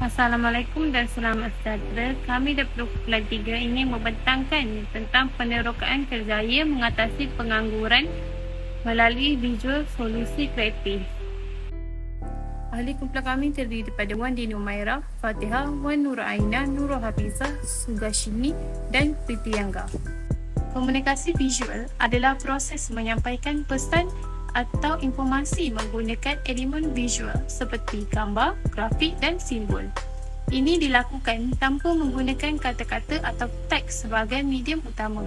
Assalamualaikum dan selamat sejahtera. Kami daripada Kumpulan 3 ingin membentangkan tentang penerokaan kerjaya mengatasi pengangguran melalui visual solusi kreatif. Ahli kumpulan kami terdiri daripada Wan Dini Umairah, Fatihah, Wan Nur Aina, Nurul Hafizah, Sugashini dan Priti Yangga. Komunikasi visual adalah proses menyampaikan pesan atau informasi menggunakan elemen visual seperti gambar, grafik dan simbol. Ini dilakukan tanpa menggunakan kata-kata atau teks sebagai medium utama.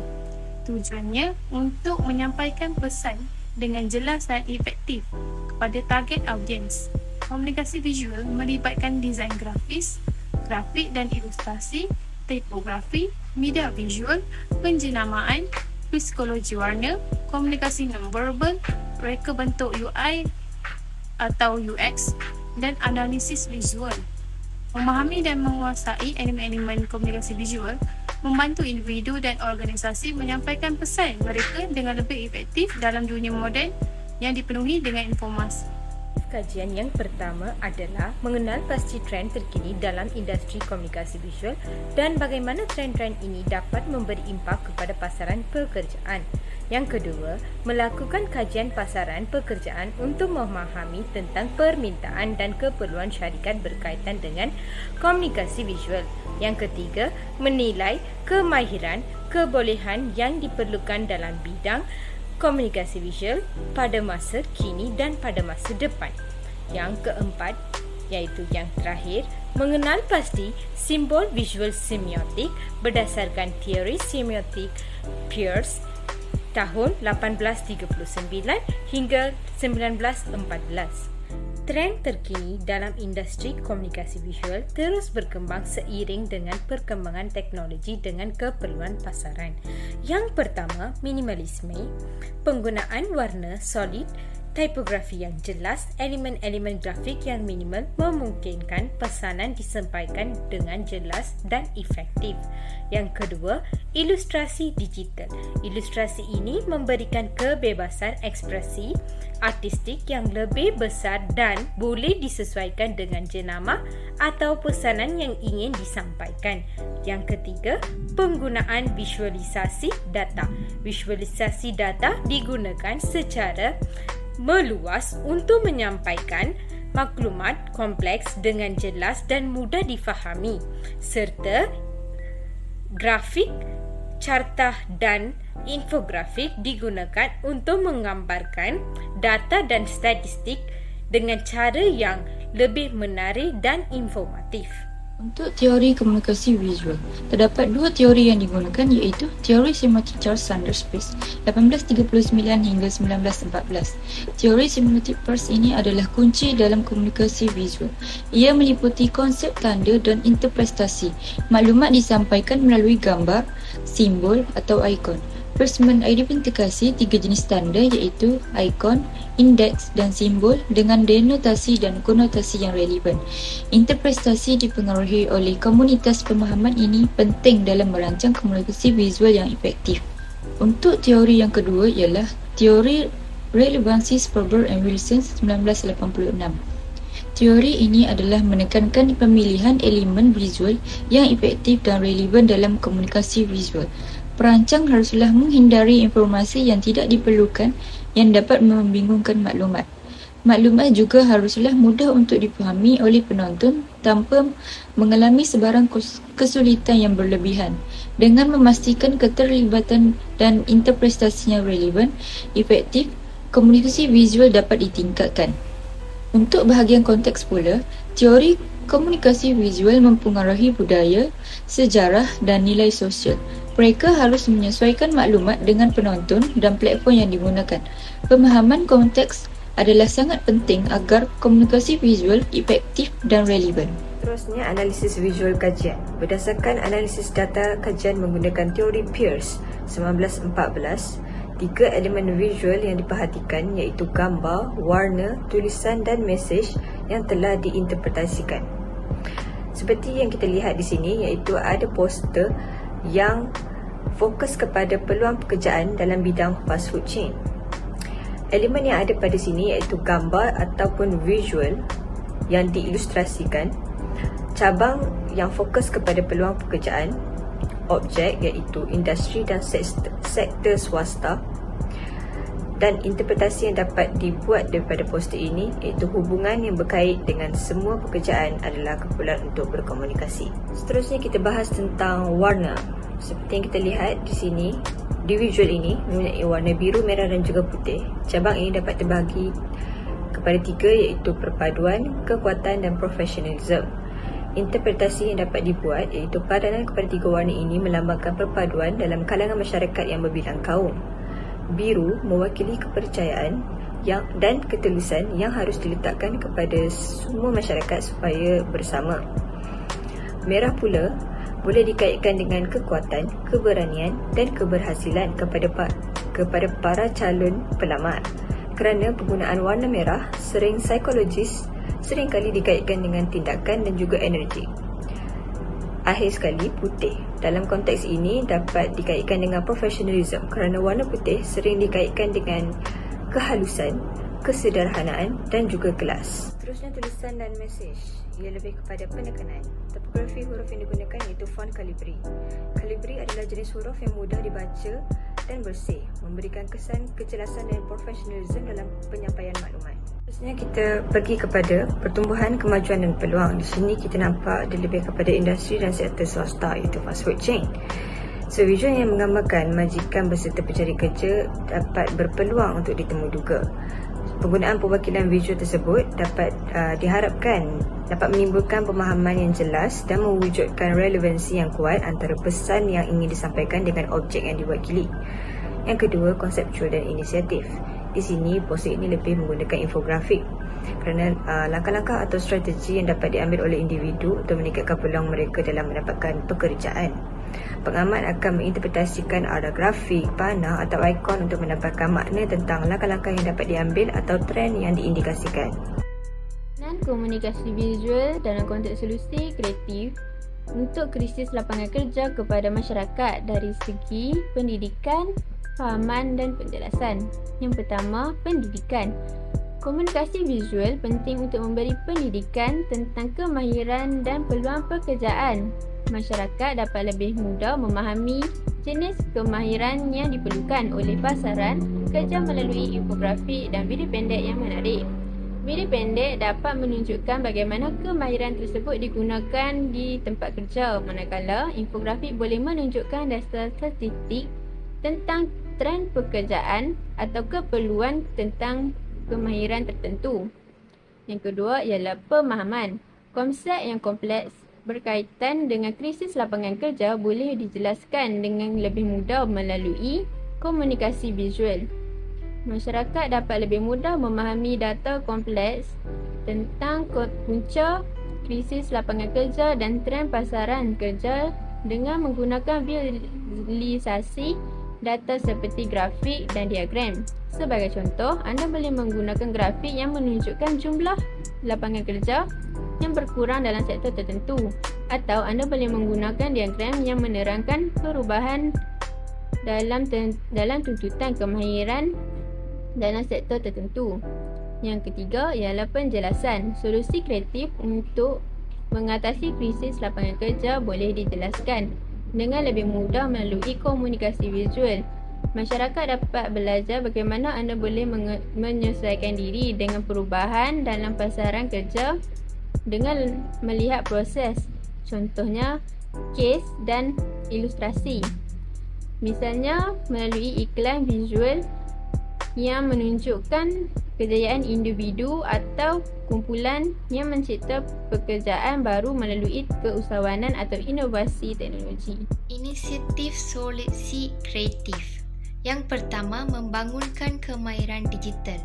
Tujuannya untuk menyampaikan pesan dengan jelas dan efektif kepada target audiens. Komunikasi visual melibatkan desain grafis, grafik dan ilustrasi, tipografi, media visual, penjenamaan, psikologi warna, komunikasi non-verbal, reka bentuk UI atau UX dan analisis visual. Memahami dan menguasai elemen-elemen komunikasi visual membantu individu dan organisasi menyampaikan pesan mereka dengan lebih efektif dalam dunia moden yang dipenuhi dengan informasi. Kajian yang pertama adalah mengenal pasti trend terkini dalam industri komunikasi visual dan bagaimana trend-trend ini dapat memberi impak kepada pasaran pekerjaan. Yang kedua, melakukan kajian pasaran pekerjaan untuk memahami tentang permintaan dan keperluan syarikat berkaitan dengan komunikasi visual. Yang ketiga, menilai kemahiran, kebolehan yang diperlukan dalam bidang komunikasi visual pada masa kini dan pada masa depan. Yang keempat, iaitu yang terakhir, mengenal pasti simbol visual semiotik berdasarkan teori semiotik Peirce tahun 1839 hingga 1914. Trend terkini dalam industri komunikasi visual terus berkembang seiring dengan perkembangan teknologi dengan keperluan pasaran. Yang pertama, minimalisme, penggunaan warna solid, tipografi yang jelas, elemen-elemen grafik yang minimal memungkinkan pesanan disampaikan dengan jelas dan efektif. Yang kedua, ilustrasi digital. Ilustrasi ini memberikan kebebasan ekspresi artistik yang lebih besar dan boleh disesuaikan dengan jenama atau pesanan yang ingin disampaikan. Yang ketiga, penggunaan visualisasi data. Visualisasi data digunakan secara meluas untuk menyampaikan maklumat kompleks dengan jelas dan mudah difahami, serta grafik, carta dan infografik digunakan untuk menggambarkan data dan statistik dengan cara yang lebih menarik dan informatif. Untuk teori komunikasi visual, terdapat dua teori yang digunakan iaitu teori semiotik Charles Sanders Peirce 1839 hingga 1914. Teori semiotik Peirce ini adalah kunci dalam komunikasi visual. Ia meliputi konsep tanda dan interpretasi. Maklumat disampaikan melalui gambar, simbol atau ikon. Peirce mengidentifikasi tiga jenis tanda iaitu ikon, indeks dan simbol dengan denotasi dan konotasi yang relevan. Interpretasi dipengaruhi oleh komunitas pemahaman ini penting dalam merancang komunikasi visual yang efektif. Untuk teori yang kedua ialah teori relevansi Sprober and Wilson 1986. Teori ini adalah menekankan pemilihan elemen visual yang efektif dan relevan dalam komunikasi visual. Perancang haruslah menghindari informasi yang tidak diperlukan yang dapat membingungkan maklumat. Maklumat juga haruslah mudah untuk dipahami oleh penonton tanpa mengalami sebarang kesulitan yang berlebihan. Dengan memastikan keterlibatan dan interpretasi yang relevan, efektif, komunikasi visual dapat ditingkatkan. Untuk bahagian konteks pula, teori komunikasi visual mempengaruhi budaya, sejarah dan nilai sosial. Mereka harus menyesuaikan maklumat dengan penonton dan platform yang digunakan. Pemahaman konteks adalah sangat penting agar komunikasi visual efektif dan relevan. Seterusnya, analisis visual kajian. Berdasarkan analisis data kajian menggunakan teori Peirce 1914, tiga elemen visual yang diperhatikan iaitu gambar, warna, tulisan dan mesej yang telah diinterpretasikan. Seperti yang kita lihat di sini iaitu ada poster yang fokus kepada peluang pekerjaan dalam bidang fast food chain. Elemen yang ada pada sini iaitu gambar ataupun visual yang diilustrasikan cabang yang fokus kepada peluang pekerjaan, objek iaitu industri dan sektor swasta, dan interpretasi yang dapat dibuat daripada poster ini iaitu hubungan yang berkait dengan semua pekerjaan adalah kepulauan untuk berkomunikasi. Seterusnya kita bahas tentang warna. Seperti yang kita lihat di sini, di visual ini mempunyai warna biru, merah dan juga putih. Cabang ini dapat terbahagi kepada 3 iaitu perpaduan, kekuatan dan profesionalism. Interpretasi yang dapat dibuat iaitu padanan kepada 3 warna ini melambangkan perpaduan dalam kalangan masyarakat yang berbilang kaum. Biru mewakili kepercayaan dan ketulusan yang harus diletakkan kepada semua masyarakat supaya bersama. Merah pula boleh dikaitkan dengan kekuatan, keberanian dan keberhasilan kepada para calon pelamar. Kerana penggunaan warna merah sering psikologis, seringkali dikaitkan dengan tindakan dan juga energi. Akhir sekali, putih. Dalam konteks ini dapat dikaitkan dengan profesionalism kerana warna putih sering dikaitkan dengan kehalusan, kesederhanaan dan juga kelas. Terusnya tulisan dan mesej. Ia lebih kepada penekanan. Tipografi huruf yang digunakan iaitu font Calibri. Calibri adalah jenis huruf yang mudah dibaca dan bersih, memberikan kesan kejelasan dan profesionalism dalam penyampaian maklumat. Seterusnya kita pergi kepada pertumbuhan, kemajuan dan peluang. Di sini kita nampak dia lebih kepada industri dan sektor swasta iaitu fast food chain. So, visual yang menggambarkan majikan beserta pencari kerja dapat berpeluang untuk ditemu duga. Penggunaan perwakilan visual tersebut diharapkan dapat menimbulkan pemahaman yang jelas dan mewujudkan relevansi yang kuat antara pesan yang ingin disampaikan dengan objek yang diwakili. Yang kedua, konseptual dan inisiatif. Di sini, poster ini lebih menggunakan infografik kerana langkah-langkah atau strategi yang dapat diambil oleh individu untuk meningkatkan peluang mereka dalam mendapatkan pekerjaan. Pengamat akan menginterpretasikan arah grafik, panah atau ikon untuk mendapatkan makna tentang langkah-langkah yang dapat diambil atau trend yang diindikasikan. Dan komunikasi visual dalam konteks solusi kreatif untuk krisis lapangan kerja kepada masyarakat dari segi pendidikan, fahaman dan penjelasan. Yang pertama, pendidikan. Komunikasi visual penting untuk memberi pendidikan tentang kemahiran dan peluang pekerjaan. Masyarakat dapat lebih mudah memahami jenis kemahiran yang diperlukan oleh pasaran kerja melalui infografik dan video pendek yang menarik. Video pendek dapat menunjukkan bagaimana kemahiran tersebut digunakan di tempat kerja, manakala infografik boleh menunjukkan data statistik tentang trend pekerjaan atau keperluan tentang kemahiran tertentu. Yang kedua ialah pemahaman. Konsep yang kompleks berkaitan dengan krisis lapangan kerja boleh dijelaskan dengan lebih mudah melalui komunikasi visual. Masyarakat dapat lebih mudah memahami data kompleks tentang punca krisis lapangan kerja dan trend pasaran kerja dengan menggunakan visualisasi data seperti grafik dan diagram. Sebagai contoh, anda boleh menggunakan grafik yang menunjukkan jumlah lapangan kerja yang berkurang dalam sektor tertentu, atau anda boleh menggunakan diagram yang menerangkan perubahan dalam tuntutan kemahiran dalam sektor tertentu. Yang ketiga ialah penjelasan. Solusi kreatif untuk mengatasi krisis lapangan kerja boleh dijelaskan dengan lebih mudah melalui komunikasi visual. Masyarakat dapat belajar bagaimana anda boleh menyesuaikan diri dengan perubahan dalam pasaran kerja dengan melihat proses, contohnya kes dan ilustrasi. Misalnya melalui iklan visual yang menunjukkan kejayaan individu atau kumpulan yang mencipta pekerjaan baru melalui keusahawanan atau inovasi teknologi. Inisiatif solusi kreatif. Yang pertama, membangunkan kemahiran digital.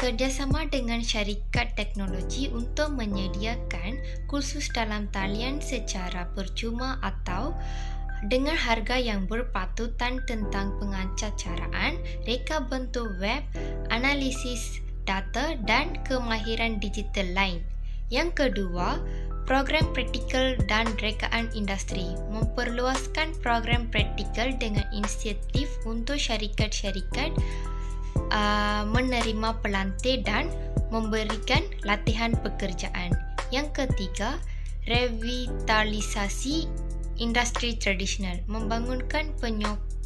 Kerjasama dengan syarikat teknologi untuk menyediakan kursus dalam talian secara percuma atau dengan harga yang berpatutan tentang pengacaraan, reka bentuk web, analisis data dan kemahiran digital lain. Yang kedua, program praktikal dan rekaan industri. Memperluaskan program praktikal dengan inisiatif untuk syarikat-syarikat menerima pelantik dan memberikan latihan pekerjaan. Yang ketiga, revitalisasi industri tradisional, membangunkan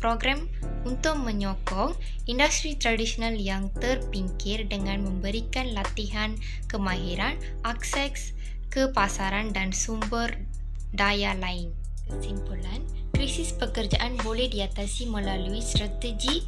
program untuk menyokong industri tradisional yang terpinggir dengan memberikan latihan kemahiran, akses ke pasaran dan sumber daya lain. Kesimpulan, krisis pekerjaan boleh diatasi melalui strategi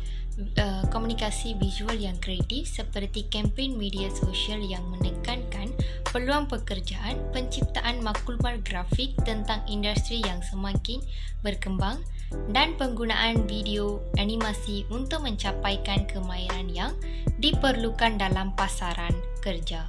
komunikasi visual yang kreatif seperti kempen media sosial yang menekankan peluang pekerjaan, penciptaan maklumat grafik tentang industri yang semakin berkembang dan penggunaan video animasi untuk mencapaikan kemahiran yang diperlukan dalam pasaran kerja.